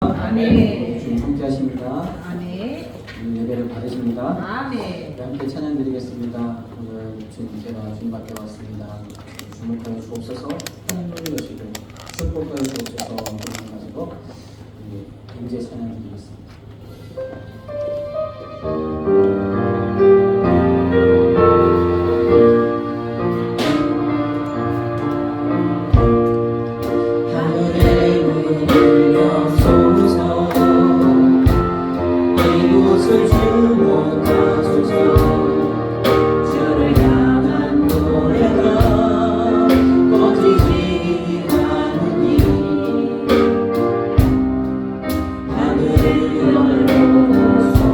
아멘. 주님 함께 하십니다. 아멘. 오늘 예배를 받으십니다. 아멘. 함께 찬양 드리겠습니다. 오늘 제가 주님 앞에 왔습니다. 주목하여 주옵소서, 하나님을 여시고 축복하여 주옵소서 가지고 임재 찬양 드리겠습니다. 하늘을 열어서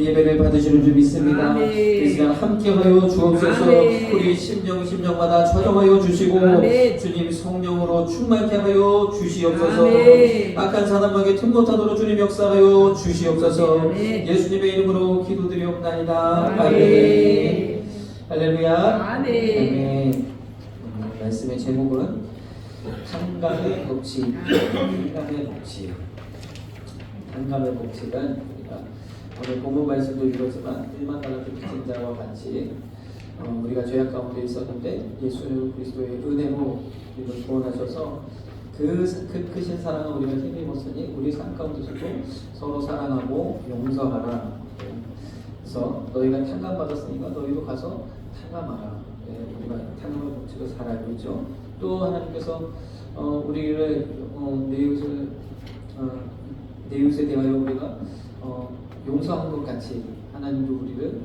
예배를 받으시는 줄 믿습니다. 아멘. 이 시간 함께하여 주옵소서. 아멘. 우리 심령마다 조정하여 주시고 아멘. 주님 성령으로 충만케 하여 주시옵소서. 아멘. 악한 사람에게 틈 못하도록 주님 역사하여 주시옵소서. 아멘. 예수님의 이름으로 기도드리옵나이다. 아멘. 아멘. 할렐루야. 아멘. 말씀의 제목은 한감의 법칙. 한감의 법칙. 한감의 법칙은 우리가 오늘 본문 말씀도 읽었지만 1만 달란트 빚진 자와 같이 우리가 죄악 가운데 있었는데 예수 그리스도의 은혜로 우리를 구원하셔서 그 크신 사랑을 우리가 힘입었으니 우리 삶 가운데서도 서로 사랑하고 용서하라. 그래서 너희가 탕감 받았으니까 너희도 가서 탕감하라. 우리가 탕감의 법칙을 잘 알고 있죠. 또 하나님께서 우리를 내 이웃에 대하여 우리가 용서한 것 같이 하나님도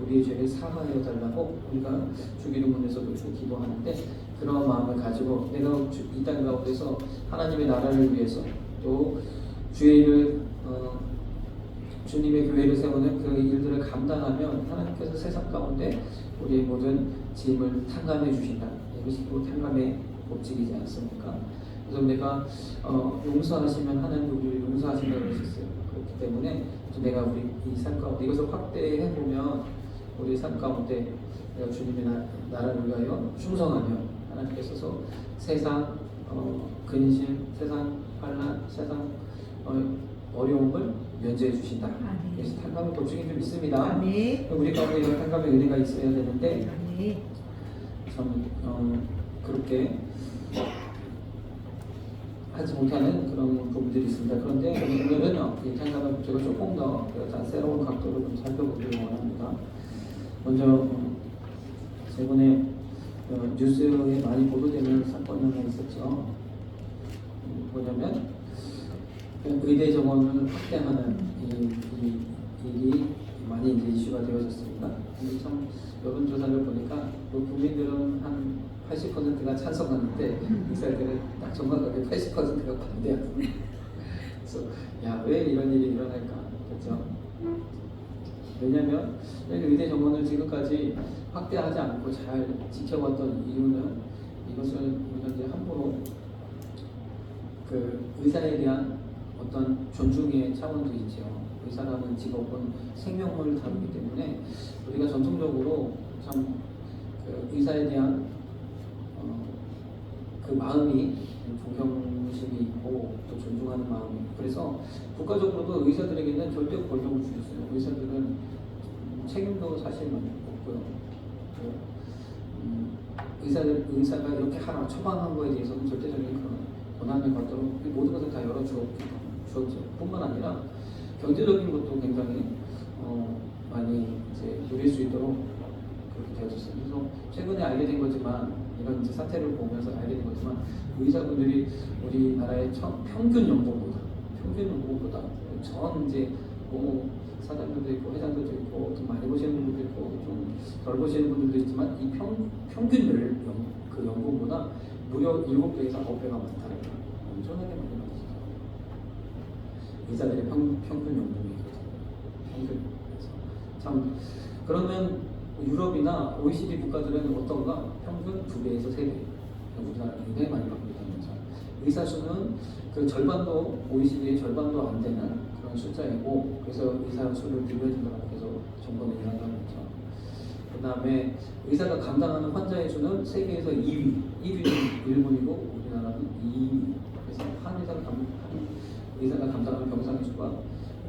우리의 죄를 사하여 달라고 우리가 주기도문에서도 기도하는데 그런 마음을 가지고 내가 이 땅 가운데서 하나님의 나라를 위해서 또 주님의 교회를 세우는 그 일들을 감당하면 하나님께서 세상 가운데 우리의 모든 짐을 탕감해 주신다. 이것이 또 탕감의 법칙이지 않습니까? 그래서 내가 용서하시면 하나님도 우리를 용서하신다고 하셨어요. 그렇기 때문에 내가 우리 이 삶 가운데 이것을 확대해 보면 우리 삶 가운데 내가 주님의 나라를 위하여 충성하면 하나님께서 세상 근심, 세상 환난, 세상 어려움을 면제해 주신다. 그래서 탕감의 법칙이 좀 있습니다. 우리 가운데 이런 탕감의 은혜가 있어야 되는데 참 그렇게 하지 못하는 그런 부분들이 있습니다. 그런데 오늘은 이 탕감의 법칙을 조금 더 새로운 각도로 좀 살펴보기를 원합니다. 먼저 최근에 뉴스에 많이 보도되는 사건이 하나 있었죠. 뭐냐면 의대 정원을 확대하는 이 일이 많이 이제 이슈가 되어졌습니다. 근데 참 여론조사를 보니까 국민들은 한 80%가 찬성하는데 의사들은 딱 정확하게 80%가 반대하고 그래서 야, 왜 이런 일이 일어날까? 그렇죠? 왜냐하면 의대 정원을 지금까지 확대하지 않고 잘 지켜왔던 이유는 이것을 우리가 이제 함부로 그 의사에 대한 어떤 존중의 차원도 있죠. 의사라는 직업은 생명을 다루기 때문에 우리가 전통적으로 참 그 의사에 대한 그 마음이 존경심이 있고 또 존중하는 마음이 있고 그래서 국가적으로도 의사들에게는 절대 권력을 주셨어요. 의사들은 책임도 사실 없고요. 의사가 이렇게 하라 처방한 거에 대해서는 절대적인 그런 권한을 갖도록 모든 것을 다 열어주었죠. 뿐만 아니라 경제적인 것도 굉장히 많이 이제 누릴 수 있도록 그렇게 되어졌어요. 그래서 최근에 알게 된 거지만 이런 이제 사태를 보면서 알게 된 거지만 의사분들이 우리나라의 평균 연봉보다 전 이제 사장들도 있고 회장들도 있고 좀 많이 보시는 분들도 있고 좀 덜 보시는 분들도 있지만 이 평균 그 연봉보다 무려 7배에서 9배가 많다는 거 엄청나게 많이 받으시죠. 의사들의 평균 연봉이거든요. 평균에서 참 그러면 유럽이나 OECD 국가들은 어떤가? 평균 2배에서 3배. 우리나라 굉장히 많이 받고 있다는 거죠. 의사 수는 그 절반도 OECD의 절반도 안 되는 그런 숫자이고 그래서 의사 수를 늘려준다고 계속 정부는 이야기하고 있죠. 그 다음에 의사가 감당하는 환자의 수는 세계에서 1위는 일본이고 우리나라는 2위. 그래서 의사가 감당하는 병상의 수가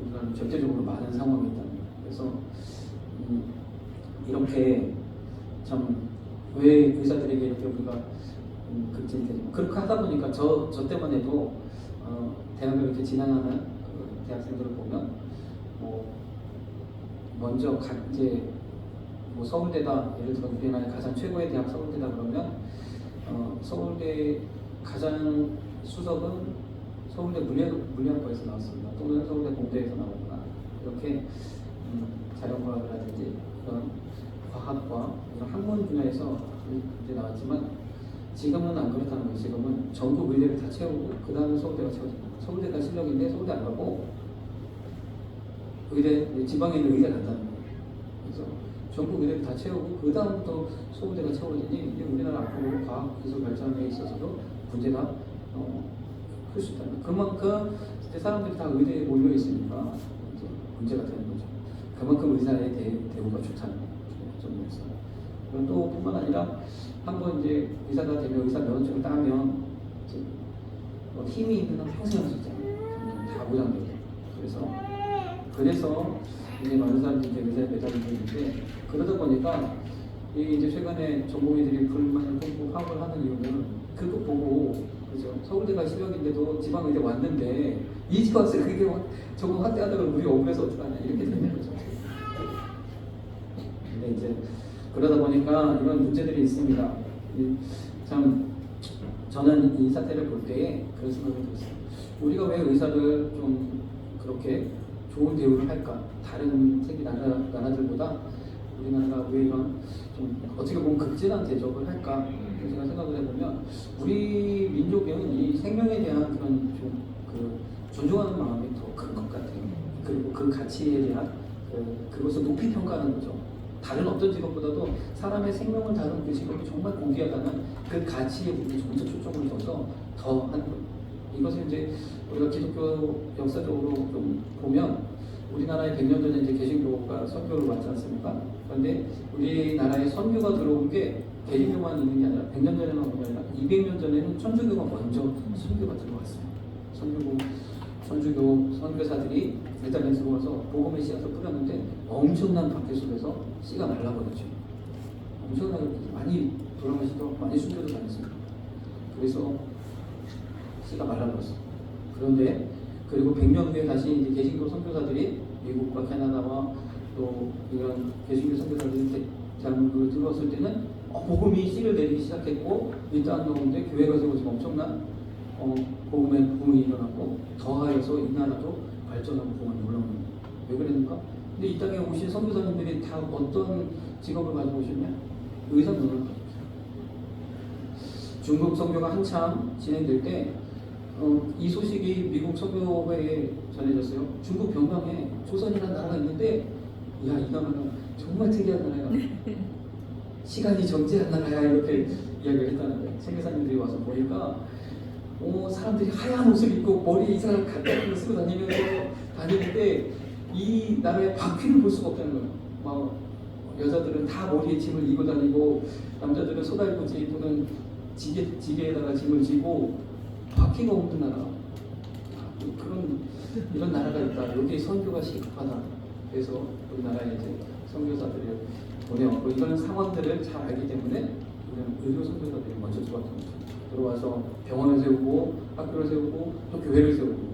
우리나라는 절대적으로 많은 상황이 있다는 거예요. 그래서 이렇게 참 왜 의사들에게 이렇게 우리가 급진이 되죠. 그렇게 하다 보니까 저 때만 해도 대학을 이렇게 진학하는 그 대학생들을 보면 먼저 이제 서울대다 예를 들어 우리나라의 가장 최고의 대학 서울대다 그러면 서울대 가장 수석은 서울대 물리학과에서 나왔습니다. 또는 서울대 공대에서 나오거나 이렇게 자연과학이라든지 그런 과학과 이런 학문 분야에서 이제 나왔지만 지금은 안 그렇다는 거예요. 지금은 전국 의대를 다 채우고 그 다음에 서울대가 채워집니다. 서울대가 실력인데 서울대 안 가고 의대 지방에 있는 의대 간다는 거예요. 그래서 전국 의대를 다 채우고 그 다음부터 소부대가 채워지니 이제 우리나라 앞으로 과학 기술 발전에 있어서도 문제가 클 수 있다. 그만큼 이제 사람들이 다 의대에 몰려 있으니까 이제 문제가 되는 거죠. 그만큼 의사의 대우가 좋다는 점에서. 그리고 또 뿐만 아니라 한번 이제 의사가 되면 의사 면허증을 따면 이제 힘이 있는 한 평생 할 수 있잖아요. 다 보장되고. 그래서 이제 많은 사람들이 이제 의사에 매달리고 있는데 그러다 보니까 이 이제 최근에 전공의들이 불만을 품고 파업을 하는 이유는 그거 보고 그죠? 서울대가 실력인데도 지방의대 왔는데 이 집 와서 그게 저거 확대하다가 우리 억울해서 어떡하냐 이렇게 되는 거죠. 근데 이제 그러다 보니까 이런 문제들이 있습니다. 참 저는 이 사태를 볼 때에 그런 생각이 들었어요. 우리가 왜 의사를 좀 그렇게 좋은 대우를 할까? 다른 세계 나라들보다 우리나라가 왜 이런 좀 어떻게 보면 극진한 대접을 할까? 제가 생각을 해보면 우리 민족은 이 생명에 대한 그런 좀 그 존중하는 마음이 더 큰 것 같아요. 그리고 그 가치에 대한 그것을 높이 평가하는 거죠. 다른 어떤 직업보다도 사람의 생명을 다루는 그 직업이 정말 고귀하다는 그 가치에 우리 점차 초점을 둬서 더 하는 거예요. 이것을 이제 우리가 기독교 역사적으로 좀 보면 우리나라에 100년 전에 이제 개신교가 선교를 왔지 않습니까? 그런데 우리나라에 선교가 들어온 게 개신교만 있는 게 아니라 100년 전에만 온 게 아니라 200년 전에는 천주교가 먼저 선교가 들어왔어요. 천주교 선교사들이 이탈리아에 들어와서 복음의 씨앗을 뿌렸는데 엄청난 박해 속에서 씨가 말라버렸죠. 엄청나게 많이 돌아가시고 많이 순교도 다녔습니다. 그래서 씨가 말라버렸어. 그런데 그리고 100년 후에 다시 이제 개신교 선교사들이 미국과 캐나다와 또 이런 개신교 선교사들이 대한민국에 들어왔을 때는 복음이 씨를 내리기 시작했고 이 땅 가운데 교회가 세워지고 엄청난 복음의 붐이 일어났고 더하여서 이 나라도 발전하고 복음이 올라오는 거예요. 왜 그랬는가? 근데 이 땅에 오신 선교사님들이 다 어떤 직업을 가지고 오셨냐? 의사 문을 가지고 오셨어요. 중국 선교가 한참 진행될 때 이 소식이 미국 선교회에 전해졌어요. 중국 병방에 조선이라는 나라가 있는데 야, 이 나라는 정말 특이한 나라야. 시간이 정지한 나라야. 이렇게 이야기를 했다는 거예요. 선교사님들이 와서 보니까 사람들이 하얀 옷을 입고 머리에 이상한 갖다 걸 쓰고 다니는데 이 나라의 바퀴를 볼 수가 없다는 거예요. 막 여자들은 다 머리에 짐을 이고 다니고 남자들은 소달구지 또는 지게에다가 짐을 지고 바퀴가 없는 나라. 이런 나라가 있다. 여기 선교가 시급하다. 그래서 우리나라에 이제 선교사들을 보내왔고 이런 상황들을 잘 알기 때문에 우리는 의료 선교사들이 먼저 들어왔던 거죠. 들어와서 병원을 세우고 학교를 세우고 또 교회를 세우고.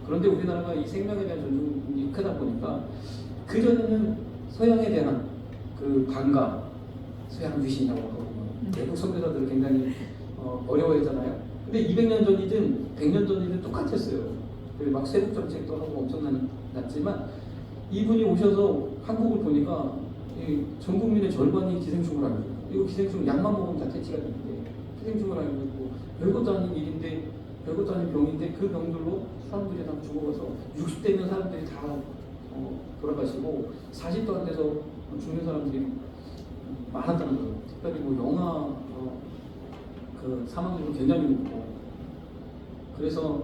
그런데 우리나라가 이 생명에 대한 존중이 크다 보니까 그전에는 서양에 대한 그 반감, 서양 귀신이라고 하고 외국 선교사들을 굉장히 어려워했잖아요. 근데 200년 전이든 100년 전이든 똑같았어요. 막 세국 정책도 하고 엄청났지만 이분이 오셔서 한국을 보니까 전 국민의 절반이 기생충을 알고 있고 이거 기생충 약만 먹으면 다 퇴치가 되는데 기생충을 알고 있고 별것도 아닌 일인데 별것도 아닌 병인데 그 병들로 사람들이 다 죽어가서 60대면 사람들이 다 돌아가시고 40도 안 돼서 죽는 사람들이 많았다는 거예요. 특별히 영아 그 사망률은 굉장히 높고 그래서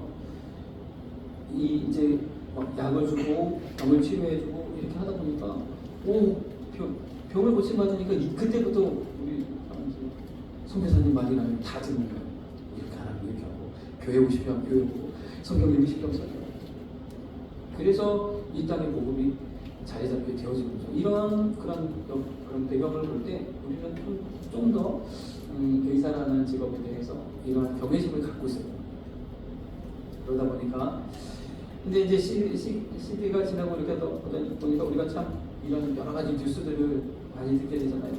이제 막 약을 주고 병을 치료해주고 이렇게 하다 보니까 병을 고침받으니까 그때부터 우리 선교사님 말이 나면 다 듣는 거예요. 이렇게 하라고 이렇게 하고 교회 오시면 교회 오고 성경 읽으시면 성경. 그래서 이 땅의 복음이 자리 잡게 되어지는 거죠. 이런 그런 배경을 볼 때 우리는 좀 더 의사라는 직업에 대해서 이러한 경외심을 갖고 있어요. 그러다 보니까 근데 이제 시대가 지나고 이렇게 보니까 우리가 참 이런 여러 가지 뉴스들을 많이 듣게 되잖아요.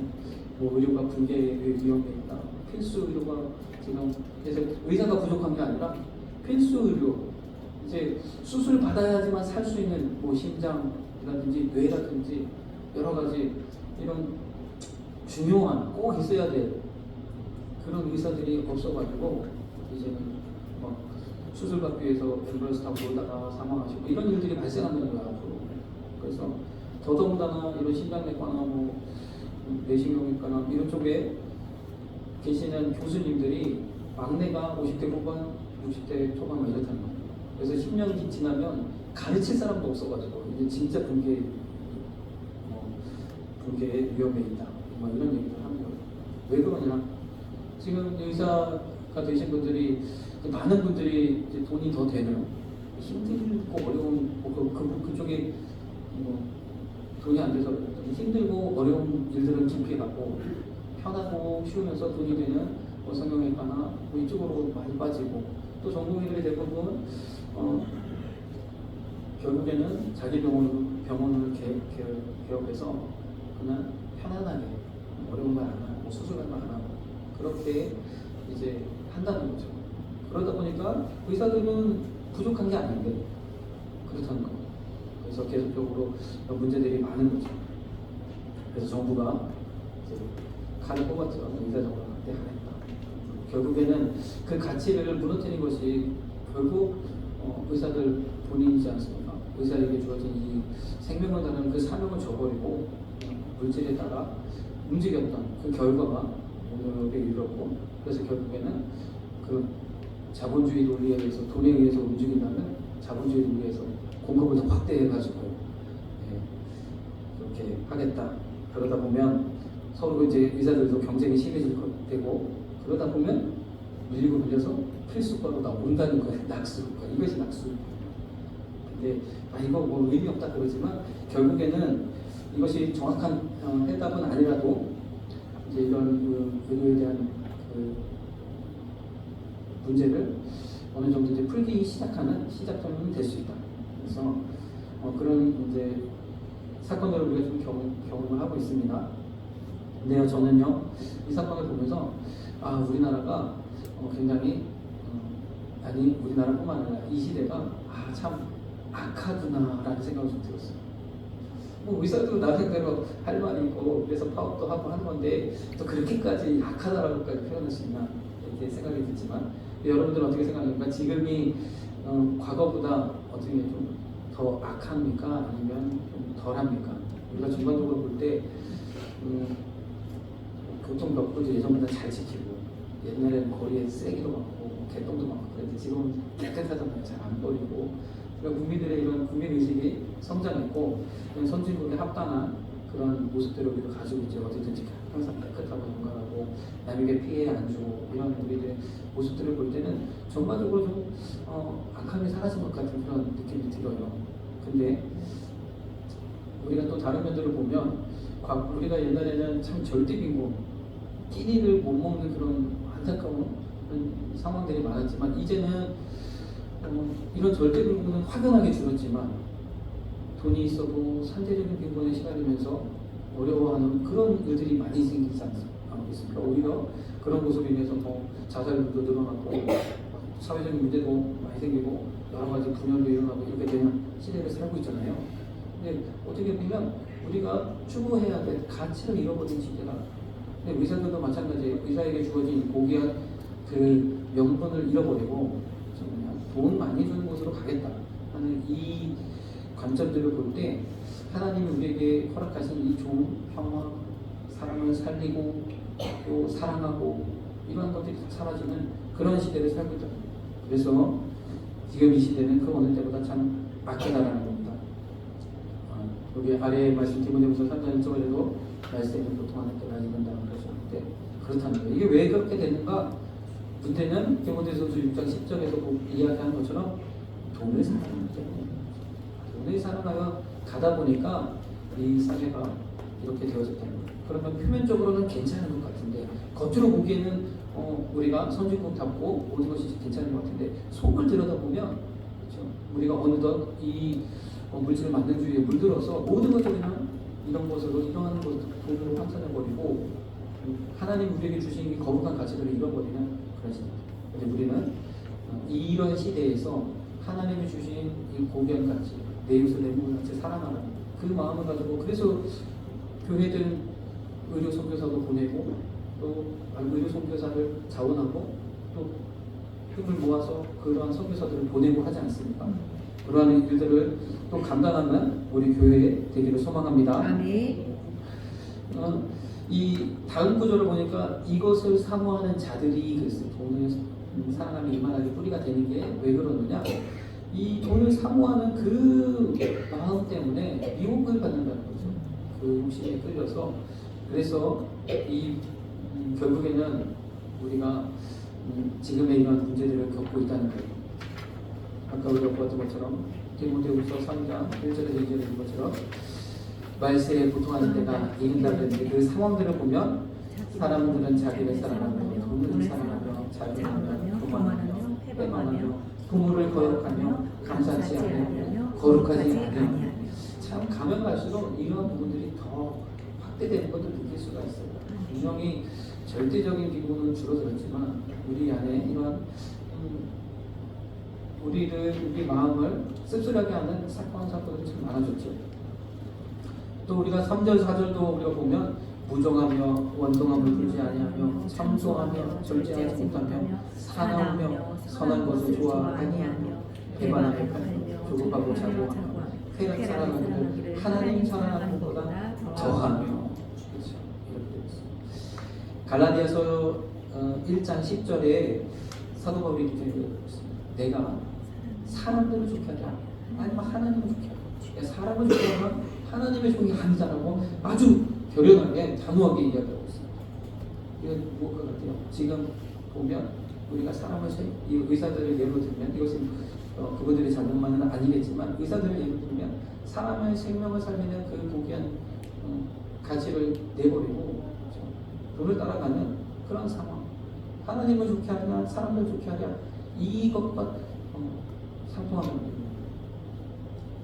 뭐 의료가 붕괴의 위험에 있다. 필수 의료가 지금 그래서 의사가 부족한 게 아니라 필수 의료 이제 수술 받아야지만 살 수 있는 뭐 심장이라든지 뇌라든지 여러 가지 이런 중요한 꼭 있어야 될 그런 의사들이 없어가지고 이제는 막 수술 받기 위해서 앰뷸런스 타고 오다가 사망하시고 이런 일들이 발생한다는 거야 앞으로. 그래서 더더군다나 이런 심장내과나 뭐 내시경외과나 이런 쪽에 계시는 교수님들이 막내가 50대 후반, 60대 초반 막 이렇다는 거예요. 그래서 10년이 지나면 가르칠 사람도 없어가지고 이제 진짜 붕괴의 위험에 있다. 막 이런 얘기를 하는 거예요. 왜 그러냐? 지금 의사가 되신 분들이 많은 분들이 이제 돈이 더 되는 힘들고 어려운 그쪽에 돈이 안 돼서 힘들고 어려운 일들을 기피해갖고 편하고 쉬우면서 돈이 되는 성형외과나 이쪽으로 많이 빠지고 또 전공의들이 대부분 결국에는 자기 병원을 개업해서 그냥 편안하게 어려운 말 안 하고 수술한 말 안 하고 그렇게 이제 한다는 거죠. 그러다 보니까 의사들은 부족한 게 아닌데 그렇다는 거예요. 그래서 계속적으로 문제들이 많은 거죠. 그래서 정부가 이제 칼을 뽑았죠. 의사 정원을 확대하겠다. 결국에는 그 가치를 무너뜨린 것이 결국 의사들 본인이지 않습니까? 의사에게 주어진 이 생명을 다루는 그 사명을 저버리고 물질에 따라 움직였던 그 결과가 오늘에 이르렀고, 그래서 결국에는 그 자본주의 논리에 의해서 돈에 의해서 움직인다면 자본주의 논리에 의해서 공급을 더 확대해가지고 그렇게 하겠다. 그러다 보면 서로 이제 의사들도 경쟁이 심해질 되고 그러다 보면 밀리고 밀려서 필수과로 나온다는 거예요. 낙수과. 이것이 낙수. 근데 이거 뭐 의미 없다 그러지만 결국에는 이것이 정확한 해답은 아니라도 이제 이런 의료에 대한 문제를 어느 정도 이제 풀기 시작하는 시작점이 될 수 있다. 그래서 그런 이제 사건들을 우리가 좀 경험을 하고 있습니다. 근데요, 저는요 이 사건을 보면서 우리나라가 굉장히 아니 우리나라뿐만 아니라 이 시대가 참 악하구나라는 생각을 좀 들었어요. 뭐 의사도 나름대로 할 말이 있고 그래서 파업도 하고 하는 건데 또 그렇게까지 악하다라고까지 표현할 수 있나 이렇게 생각이 들지만 여러분들은 어떻게 생각합니까? 지금이 과거보다 어떻게 좀 더 악합니까? 아니면 좀 덜합니까? 우리가 전반적으로 볼 때 교통법도 예전보다 잘 지키고 옛날에는 거리에 쓰레기도 많고 개똥도 많고 그랬는데 지금은 깨끗하잖아요. 잘 안 버리고 그러니까 국민들의 이런 국민의식이 성장했고 선진국에 합당한 그런 모습들을 우리가 가지고 있죠. 어디든지 항상 깨끗하고 건강하고 남에게 피해 안 주고 이런 우리들의 모습들을 볼 때는 전반적으로 좀 악함이 사라진 것 같은 그런 느낌이 들어요. 근데 우리가 또 다른 면들을 보면 우리가 옛날에는 참 절대빈곤 끼니를 못 먹는 그런 안타까운 그런 상황들이 많았지만 이제는 이런 절대빈곤은 확연하게 줄었지만 돈이 있어도 상대적인 빈곤에 시달리면서 어려워하는 그런 일들이 많이 생기지 않습니까? 오히려 그런 모습에 인해서 자살률도 늘어나고 사회적인 문제도 많이 생기고 여러 가지 분열도 일어나고 이렇게 되는 시대를 살고 있잖아요. 근데 어떻게 보면 우리가 추구해야 될 가치를 잃어버린 시대다. 근데 의사들도 마찬가지예요. 의사에게 주어진 고귀한 그 명분을 잃어버리고 돈 많이 주는 곳으로 가겠다 하는 이 관점들을 볼 때 하나님이 우리에게 허락하신 이 좋은 평화, 사랑을 살리고 또 사랑하고 이러한 것들이 다 사라지는 그런 시대를 살고 있다. 그래서 지금 이 시대는 그 어느 때보다 참 악하다라는 겁니다. 여기 아래에 말씀 디모데후서 3장 1절에도 말씀이 보통하는 때가 이른다고 그러셨는데 그렇다는 거예요. 이게 왜 그렇게 되는가? 문제는 디모데후서 6장 10절에서 이야기하는 것처럼 돈을 사랑하기 때문에 돈을 사랑하여 가다 보니까 이 사회가 이렇게 되어졌다는 거예요. 그러면 표면적으로는 괜찮은 것 같은데 겉으로 보기에는 우리가 선진국답고 모든 것이 괜찮은 것 같은데 속을 들여다보면 그렇죠? 우리가 어느덧 이 물질 만능주의에 물들어서 모든 것을 그냥 이런 것으로 이러한 것을 돈으로 환산해버리고 하나님 우리에게 주신 이 거룩한 가치들을 잃어버리는 그런 시대. 근데 우리는 이런 시대에서 하나님이 주신 이 고귀한 가치, 내 이웃을 내 몸을 같이 사랑하는 그 마음을 가지고 그래서 교회들 의료 선교사도 보내고 또 의료 선교사를 자원하고 또 힘을 모아서 그러한 선교사들을 보내고 하지 않습니까? 그러한 일들을 또 감당하는 우리 교회 되기를 소망합니다. 아멘. 이 다음 구절을 보니까 이것을 사모하는 자들이 그랬어요. 돈을 사랑하면 이만하게 뿌리가 되는 게 왜 그러느냐? 이 돈을 사모하는 그 마음 때문에 미혹을 받는다는 거죠. 그 욕심에 끌려서. 그래서 이 결국에는 우리가 지금의 이런 문제들을 겪고 있다는 거예요. 아까 우리가 보았던 것처럼 디모데후서 3장 1절에서 2절에 있는 것처럼 말세에 고통하는 때가 이른다 그랬는데 그 상황들을 보면 사람들은 자기를 사랑하며 돈을 사랑하며 자유하며 교만하며 패망하며 부모를 거역하며 감사치 않으며 거룩하지 않으며 참 가면 갈수록 이러한 부분들이 더 확대되는 것을 느낄 수가 있어요. 분명히 절대적인 기분은 줄어들었지만 우리 안에 이러한 우리 마음을 씁쓸하게 하는 사건들이 참 많아졌죠. 또 우리가 3절 4절도 우리가 보면 무정하며 원통함을 풀지 아니하며 참소하며 절제하지 못하며 사나우며 선한 것을 좋아 아니하며 배반하며 조급하고 자고하며 쾌락 사랑하기를 하나님 사랑하는 것보다 더하며. 그렇죠. 이렇게 되어 있습니다. 갈라디아서 1장 10절에 사도 바울이 이렇게 내가 사람들을 좋게 하자 아니면 하나님을 좋게 하자. 사람을 좋게 하면 하나님의 종이 아니다라고 아주 결연하게 단호하게 이야기하고 있습니다. 이건 무엇과 같아요? 지금 보면 우리가 사람을 이 의사들을 예로 들면 이것은 그분들의 잘못만은 아니겠지만 의사들을 예로 들면 사람의 생명을 살리는 그 고귀한 가치를 내버리고 돈을 따라가는 그런 상황. 하나님을 좋게 하냐 사람을 좋게 하냐 이것과 상통하는 겁니다.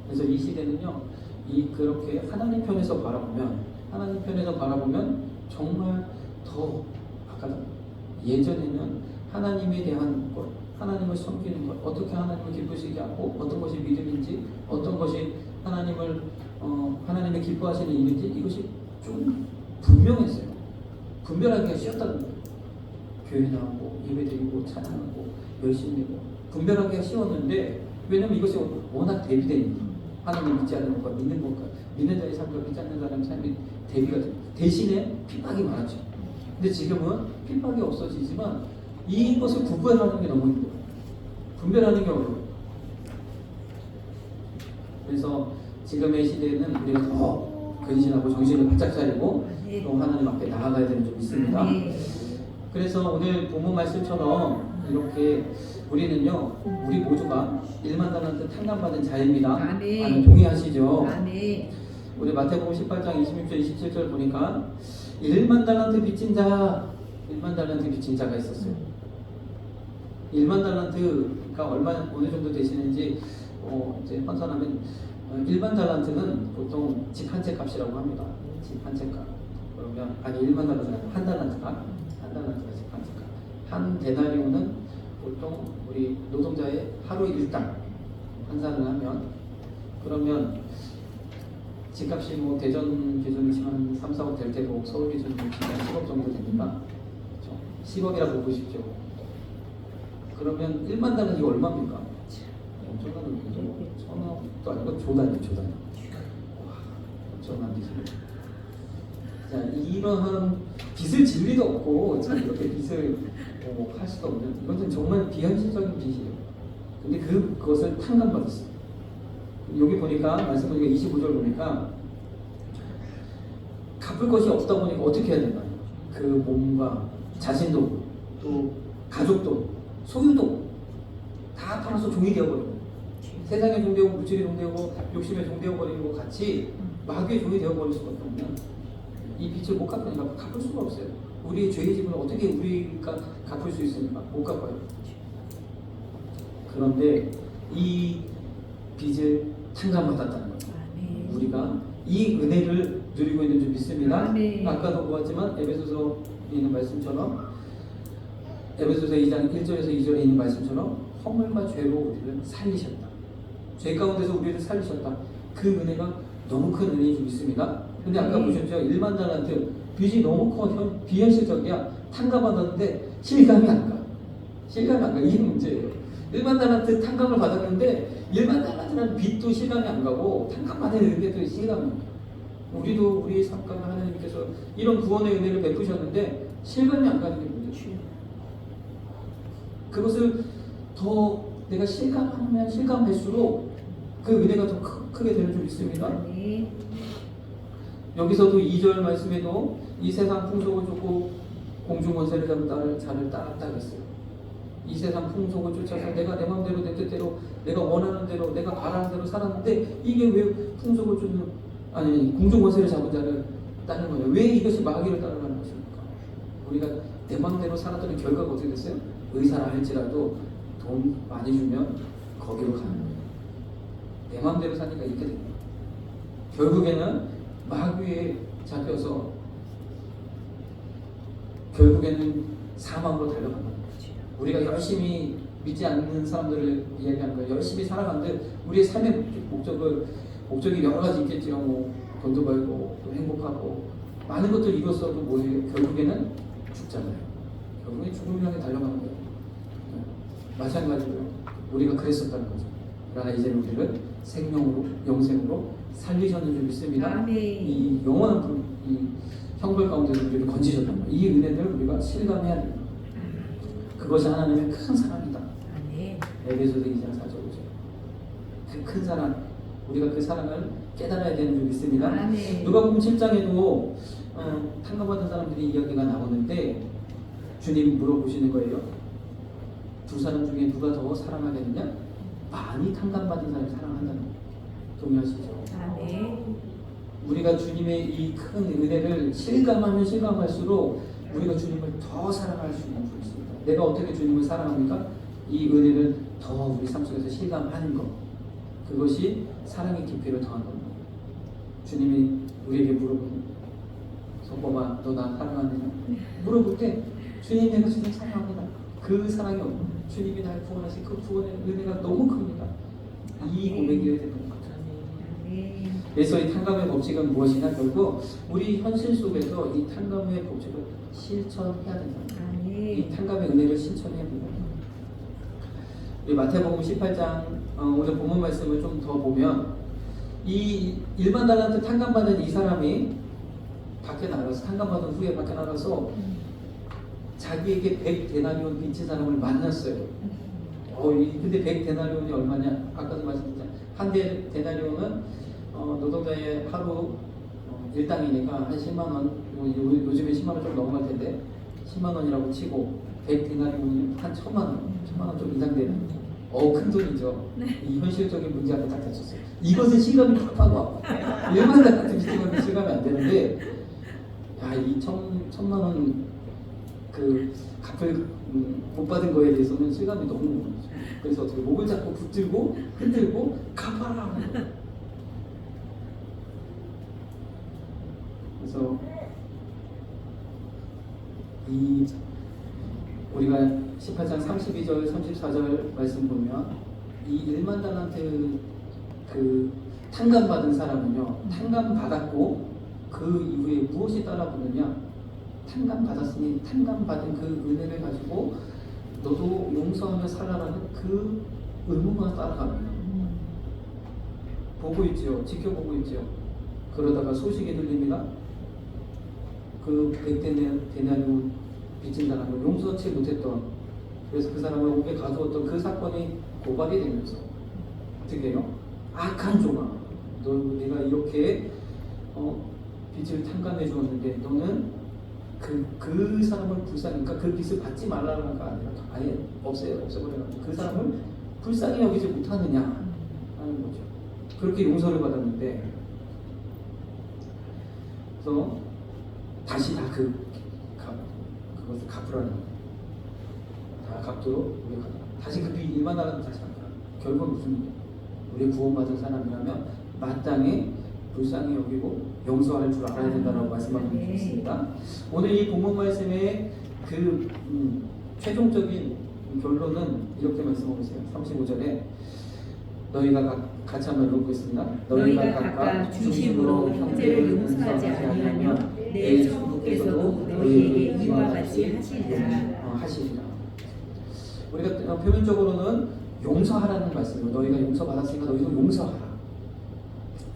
그래서 이 시대는요, 그렇게 하나님 편에서 바라보면 정말 더 아까 예전에는 하나님에 대한 것, 하나님을 섬기는 것, 어떻게 하나님을 기쁘시게 하고 어떤 것이 믿음인지, 어떤 것이 하나님의 기뻐하시는 일인지 이것이 좀 분명했어요. 분별하기가 쉬웠다는 거예요. 교회 나오고 예배드리고 찬양하고 열심히 하고 분별하기가 쉬웠는데 왜냐면 이것이 워낙 대비되니까 하나님 믿지 않는 것과 믿는 것과 믿는 자의 삶과 믿지 않는 사람의 삶이 대비가 됩니다. 대신에 핍박이 많았죠. 근데 지금은 핍박이 없어지지만 이것을 구분하는 게 너무 힘들어요. 분별하는 게 어려워요. 그래서 지금의 시대에는 우리가 더 근신하고 정신을 바짝 차리고 또 하나님 앞에 나아가야 되는 점이 있습니다. 그래서 오늘 본문 말씀처럼 이렇게 우리는요, 우리 모두가 1만 달란트 탕감받은 자입니다. 아멘. 동의하시죠? 아멘. 우리 마태복음 18장 26절 27절 보니까 1만 달란트 빚진 자가 있었어요. 1만 달란트가 어느 정도 되시는지 이제 환산하면 1만 달란트는 보통 집 한 채 값이라고 합니다. 집 한 채 값. 그러면 1만 달란트가 한 달란트가 집 한 채 값. 한 데나리온은 보통 우리 노동자의 하루 일당 환산을 하면 그러면 집값이 뭐 대전 기준으로 치면 3, 4억 될 테고 서울 기준으로 치면 10억 정도 됩니까? 그렇죠? 10억이라고 보십시오. 그러면 1만 달러 이거 얼마입니까? 엄청난 돈이죠. 1,000억도 아니고 조단이에요. 와, 엄청난 빚입니다. 자, 이러한 빚을 질 리도 없고 참 이렇게 빚을 할 수도 없는 이것은 정말 비현실적인 빚이에요. 근데 그것을 탕감받았어요. 여기 보니까 말씀 보니까 25절 보니까 갚을 것이 없다 보니까 어떻게 해야 되나? 그 몸과 자신도 또 가족도 소유도 다 팔아서 종이 되어버리고 세상에 종되고 물질에 종되고 욕심에 종되어버리고 같이 마귀의 종이 되어버릴 수밖에 없는 이 빚을 못 갚으니까 갚을 수가 없어요. 우리의 죄의 지분을 어떻게 우리가 갚을 수 있습니까? 못 갚아요. 그런데 이 빚을 탕감받았다는 거죠. 우리가 이 은혜를 누리고 있는 줄 믿습니다. 아까도 보았지만 에베소서에 있는 말씀처럼 에베소서 2장 1절에서 2절에 있는 말씀처럼 허물과 죄로 우리를 살리셨다. 죄 가운데서 우리를 살리셨다. 그 은혜가 너무 큰 은혜인 줄 믿습니다. 근데 아까 보셨죠? 1만 달란트 빚이 너무 커 비현실적이야. 탕감받았는데 실감이 안 가. 실감이 안 가. 이게 문제예요. 일반 달란트 탕감을 받았는데 일반 달란트라는 빚도 실감이 안 가고 탕감받은 은혜도 실감이 안 가. 우리도 우리 삶 가운데 하나님께서 이런 구원의 은혜를 베푸셨는데 실감이 안 가는 게 문제죠. 그것을 더 내가 실감하면 실감할수록 그 은혜가 더 크게 될 줄 믿습니다. 네. 여기서도 2절 말씀에도 이 세상 풍속을 쫓고 공중권세를 잡은 자를 따랐다 그랬어요. 이 세상 풍속을 쫓아서 내가 내 마음대로 내 뜻대로 내가 원하는 대로 내가 바라는 대로 살았는데 이게 왜 풍속을 쫓는 공중권세를 잡은 자를 따르는 거예요? 왜 이것이 마귀를 따라가는 것입니까? 우리가 내 마음대로 살았더니 결과가 어떻게 됐어요? 의사라 할지라도 돈 많이 주면 거기로 가는 거예요. 내 마음대로 사니까 이렇게 됩니다. 결국에는 마귀에 잡혀서 결국에는 사망으로 달려가는 거예요. 우리가 열심히 믿지 않는 사람들을 이야기하는 거예요. 열심히 살아가는데 우리의 삶의 목적이 여러 가지 있겠지요. 뭐 돈도 벌고 또 행복하고 많은 것들 이뤘어도 뭐예요? 결국에는 죽잖아요. 결국에 죽음을 향해 달려가는 거예요. 마찬가지로요. 우리가 그랬었다는 거죠. 그러나 이제는 우리를 생명으로 영생으로 살리셨는 줄 믿습니다. 아멘. 이 영원한 이 형벌 가운데서 우리를 건지셨단 말이에요. 이 은혜를 우리가 실감해야 됩니다. 그것이 하나님의 큰 사랑이다. 아멘. 에베소서 2장 4절 5절. 그 큰 사랑, 우리가 그 사랑을 깨달아야 되는 줄 믿습니다. 아멘. 누가복음 7장에도 탕감받은 사람들이 이야기가 나오는데 주님 물어보시는 거예요. 두 사람 중에 누가 더 사랑하겠느냐? 많이 탕감받은 사람이 사랑한다는 거예요. 동의하시죠? 아멘. 우리가 주님의 이 큰 은혜를 실감하면 실감할수록 우리가 주님을 더 사랑할 수 있는 줄 있습니다. 내가 어떻게 주님을 사랑합니까? 이 은혜를 더 우리 삶 속에서 실감하는 것. 그것이 사랑의 깊이를 더하는 겁니다. 주님이 우리에게 물어보는 성범아 너 나 사랑하느냐? 물어볼 때 주님 내가 주님 사랑합니다. 그 사랑이 주님이 날 구원하신 그 구원의 은혜가 너무 큽니다. 이 고백이어야 되는 것 같아요. 그래서 이 탕감의 법칙은 무엇이냐? 결국 우리 현실 속에서 이 탕감의 법칙을 실천해야 된다. 이 탕감의 은혜를 실천해야 된다. 우리 마태복음 18장 오늘 본문 말씀을 좀 더 보면 이 일반 달란트 탕감받은 이 사람이 밖에 나가서 탕감받은 후에 밖에 나가서 자기에게 100데나리온 빚진 사람을 만났어요. 근데 100데나리온이 얼마냐? 아까도 말씀드렸잖아요. 한 데나리온은 노동자의 하루 일당이니까 한 10만 원, 요즘에 10만 원 좀 넘어갈 텐데 10만 원이라고 치고 100데나리온이면 한 1,000만 원, 1,000만 원 좀 이상 되는 큰 돈이죠. 이 현실적인 문제 앞에 딱 닥쳤어요. 이것은 실감이 팍팍 와. 일반 같은 비슷한 실감이 안 되는데 이 1,000만 원 그 갚을 못 받은 거에 대해서는 실감이 너무 많죠. 그래서 어떻게 목을 잡고 붙들고 흔들고 갚아라 하는 거예요. 그래서 이 우리가 18장 32절 34절 말씀 보면 이 1만 달란트 그 탕감받은 사람은요, 탕감받았고 그 이후에 무엇이 따라붙느냐? 탕감받았으니 탕감받은 그 은혜를 가지고 너도 용서하며 살아라는 그 의무만 따라갑니다. 보고 있죠. 지켜보고 있죠. 그러다가 소식이 들립니다. 그 100데나리온 빚진 사람을 용서치 못했던, 그래서 그 사람을 옥에 가두었던 그 사건이 고발이 되면서 어떻게 해요? 악한 종아, 내가 이렇게 빚을 탕감해 주었는데 너는 그 사람을 불쌍히, 그러니까 그 빚을 받지 말라는 거 아니라 아예 없애버려가지고 그 사람을 불쌍히 여기지 못하느냐 하는 거죠. 그렇게 용서를 받았는데, 그래서 다시 다 그것을 갚으라는 거예요. 다 갚도록 노력하라. 다시 그 빚 1만 달러를 다시 갚으라. 결국은 무슨 일이에요? 우리 구원받은 사람이라면 마땅히 불쌍히 여기고 용서할 줄 알아야 된다라고 말씀하고 있습니다. 오늘 이 본문 말씀의 그 최종적인 결론은 이렇게 말씀하고 있어요. 35절에 너희가 같이 한번 읽어보겠습니다. 너희가 각각 중심으로 형제를 용서하지 아니하면 내 천부께서도 너희에게 이와 같이 하시리라. 우리가 표면적으로는 용서하라는 말씀이에요. 너희가 용서받았으니까 너희도 용서하라.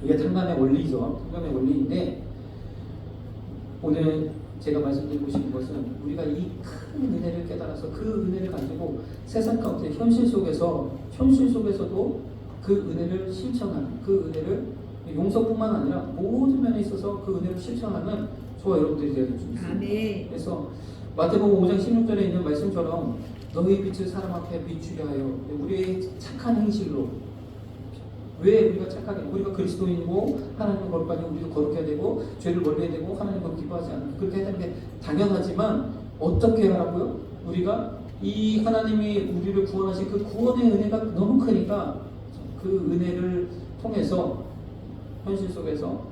이게 탕감의 원리죠. 탕감의 원리인데 오늘 제가 말씀드리고 싶은 것은 우리가 이 큰 은혜를 깨달아서 그 은혜를 가지고 세상 가운데 현실 속에서도 그 은혜를 실천하는, 그 은혜를 용서뿐만 아니라 모든 면에 있어서 그 은혜를 실천하는 저와 여러분들이 되어야 될 수 있습니다. 아멘. 그래서 마태복음 5장 16절에 있는 말씀처럼 너희 빛을 사람 앞에 비추려 하여 우리의 착한 행실로, 왜 우리가 착하게, 우리가 그리스도인이고 하나님을 거룩하니 우리도 거룩해야 되고 죄를 멀리해야 되고 하나님을 기뻐하지 않는, 그렇게 해야 되는 게 당연하지만 어떻게 하라고요? 우리가 이 하나님이 우리를 구원하신 그 구원의 은혜가 너무 크니까 그 은혜를 통해서 현실 속에서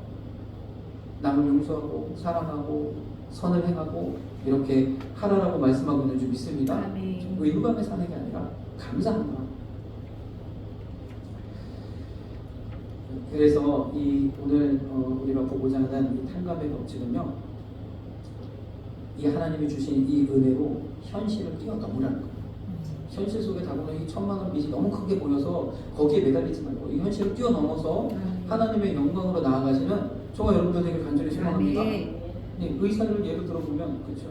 남을 용서하고 사랑하고 선을 행하고 이렇게 하라라고 말씀하고 있는 줄 믿습니다. 아멘. 의무감에 사는 게 아니라 감사한 마음. 그래서 이 오늘 우리가 보고자 하는 이 탕감의 법칙은요, 이 하나님이 주신 이 은혜로 현실을 뛰어넘으라는 거예요. 현실 속에 다가오는 이 1,000만 원 빚이 너무 크게 보여서 거기에 매달리지 말고 이 현실을 뛰어넘어서 하나님의 영광으로 나아가시는 저와 여러분들에게 간절히 소망합니다. 네, 의사를 예를 들어보면 그렇죠.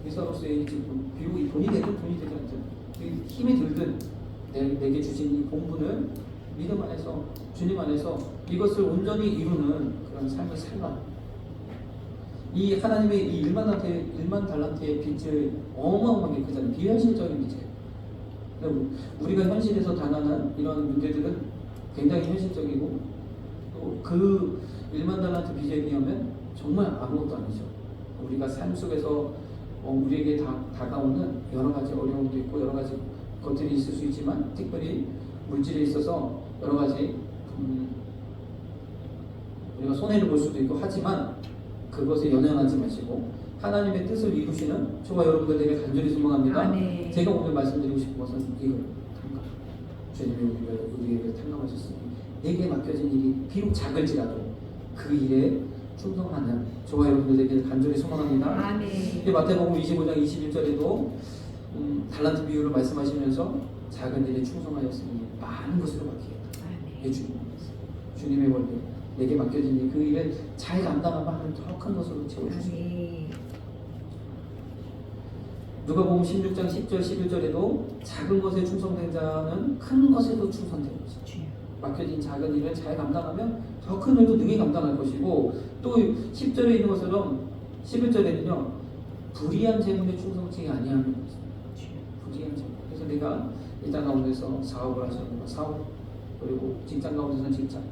의사로서의 지금 비록 이 돈이 되든 않든 힘이 들든 내게 주신 이 본분을 믿음 안에서 주님 안에서 이것을 온전히 이루는 그런 삶을 살라. 이 하나님의 이 1만 달란트의 빚을 어마어마하게 크잖아요. 비현실적인 빚이에요. 우리가 현실에서 당하는 이런 문제들은 굉장히 현실적이고 또 그 1만 달란트 빚에 비하면 정말 아무것도 아니죠. 우리가 삶 속에서 우리에게 다가오는 여러 가지 어려움도 있고 여러 가지 것들이 있을 수 있지만 특별히 물질에 있어서 여러 가지 우리가 손해를 볼 수도 있고 하지만 그것에 연연하지 마시고 하나님의 뜻을 이루시는 저와 여러분들에게 간절히 소망합니다. 아멘. 제가 오늘 말씀드리고 싶은 것은 이거예요. 탕감. 주님이 우리에게 탕감하셨으니 내게 맡겨진 일이 비록 작을지라도 그 일에 충성하는 저와 여러분들에게 간절히 소망합니다. 아멘. 마태복음 25장 21절에도 달란트 비유를 말씀하시면서 작은 일에 충성하였으니 많은 것으로 받기겠다. 이게 주님의 원리. 내게 맡겨진 일, 그 일을 잘 감당하면 더 큰 것으로 채워주십니다. 누가복음 16장 10절 11절에도 작은 것에 충성된 자는 큰 것에도 충성된 것이죠. 맡겨진 작은 일을 잘 감당하면 더 큰 일도 능히 감당할 것이고 또 10절에 있는 것처럼 11절에는요 불의한 재물에 충성치 아니하는 것입니다. 불의한 재물. 그래서 내가 이 땅 가운데서 사업을 하셔야 되고 사업, 그리고 직장 가운데서는 직장,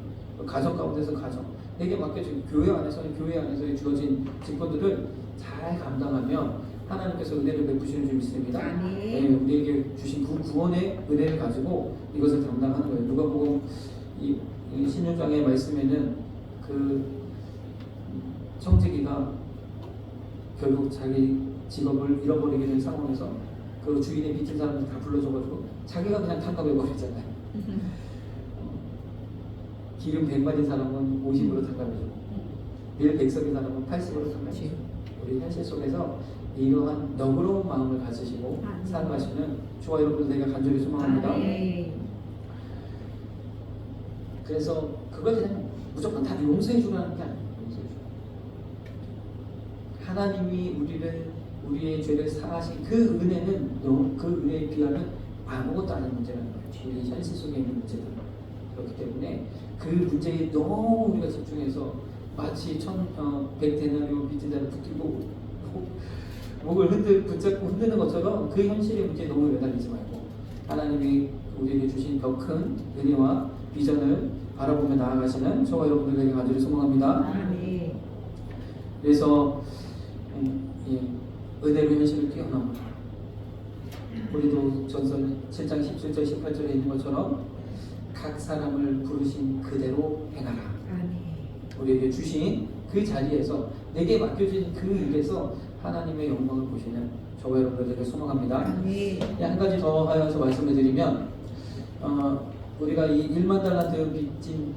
가정 가운데서 가정, 내게 맡겨진 교회 안에서는 교회 안에서 주어진 직분들을 잘 감당하면 하나님께서 은혜를 베푸시는 줄 믿습니다. 네, 우리에게 주신 그 구원의 은혜를 가지고 이것을 감당하는 거예요. 누가복음 이 16장의 말씀에는 그 청지기가 결국 자기 직업을 잃어버리게 된 상황에서 그 주인의 빚진 사람들 다 불러줘가지고 자기가 그냥 탕감해버렸잖아요. 기름 100마진 사람은 50으로 탕감해주고 밀 100석인 사람은 80으로 탕감해주고 우리 현실 속에서 이러한 너그러운 마음을 가지시고 살아가시는 저와 여러분들에게 간절히 소망합니다. 그래서 그걸 그냥 무조건 다 용서해 주라는 게 아니에요. 하나님이 우리의 죄를 사하신 그 은혜는 그 은혜에 비하면 아무것도 아닌 문제라는 거예요. 우리 현실 속에 있는 문제들. 그렇기 때문에 그 문제에 너무 우리가 집중해서 마치 100데나리온 빚진 자를 붙들고 목을 붙잡고 흔드는 것처럼 그 현실의 문제에 너무 매달리지 말고 하나님이 우리에게 주신 더 큰 은혜와 비전을 바라보며 나아가시는 저와 여러분들에게 간절히 소망합니다. 그래서 은혜로 현실을 뛰어넘어 우리도 전설 7장 17절 18절에 있는 것처럼 각 사람을 부르신 그대로 행하라. 우리에게 주신 그 자리에서 내게 맡겨진 그 일에서 하나님의 영광을 보시는 저와 여러분들에게 소망합니다. 한 가지 더 하여서 말씀을 드리면 우리가 이 1만 달란트 빚진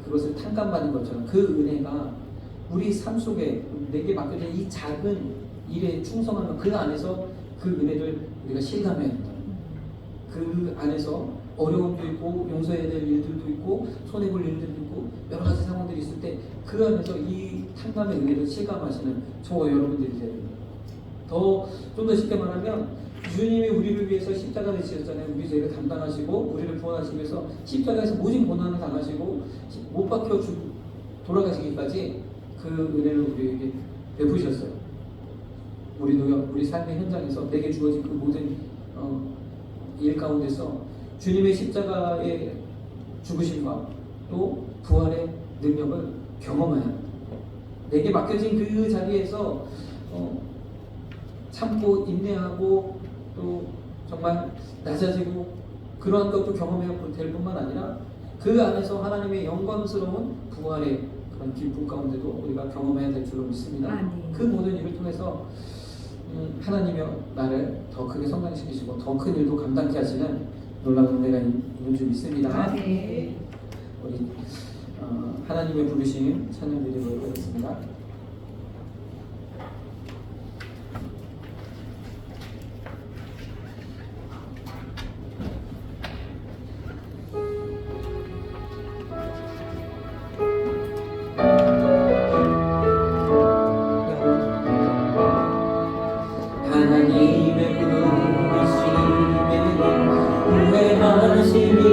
그것을 탕감받은 것처럼 그 은혜가 우리 삶 속에 내게 맡겨진 이 작은 일에 충성하면 그 안에서 그 은혜를 우리가 실감해야 된다. 그 안에서 어려움도 있고 용서해야 될 일들도 있고 손해볼 일들도 있고 여러 가지 상황들이 있을 때 그 안에서 이 탕감의 은혜를 실감하시는 저와 여러분들이 되야 됩니다. 좀 더 쉽게 말하면 주님이 우리를 위해서 십자가를 지셨잖아요. 우리 죄를 담당하시고 우리를 구원하시기 위해서 십자가에서 모진 고난을 당하시고 못 박혀 돌아가시기까지 그 은혜를 우리에게 베푸셨어요. 우리도요, 우리 삶의 현장에서 내게 주어진 그 모든 일 가운데서 주님의 십자가의 죽으심과 또 부활의 능력을 경험해야 합니다. 내게 맡겨진 그 자리에서 참고 인내하고 또 정말 낮아지고 그러한 것도 경험해야 될 뿐만 아니라 그 안에서 하나님의 영광스러운 부활의 그런 기쁨 가운데도 우리가 경험해야 될 줄로 믿습니다. 그 모든 일을 통해서 하나님이여 나를 더 크게 성장시키시고 더 큰 일도 감당케 하시는 놀라운 은혜가 있는 줄 믿습니다. 우리 하나님의 부르심 찬양 드리도록 하겠습니다. 하나님의 부르심에 후회하시니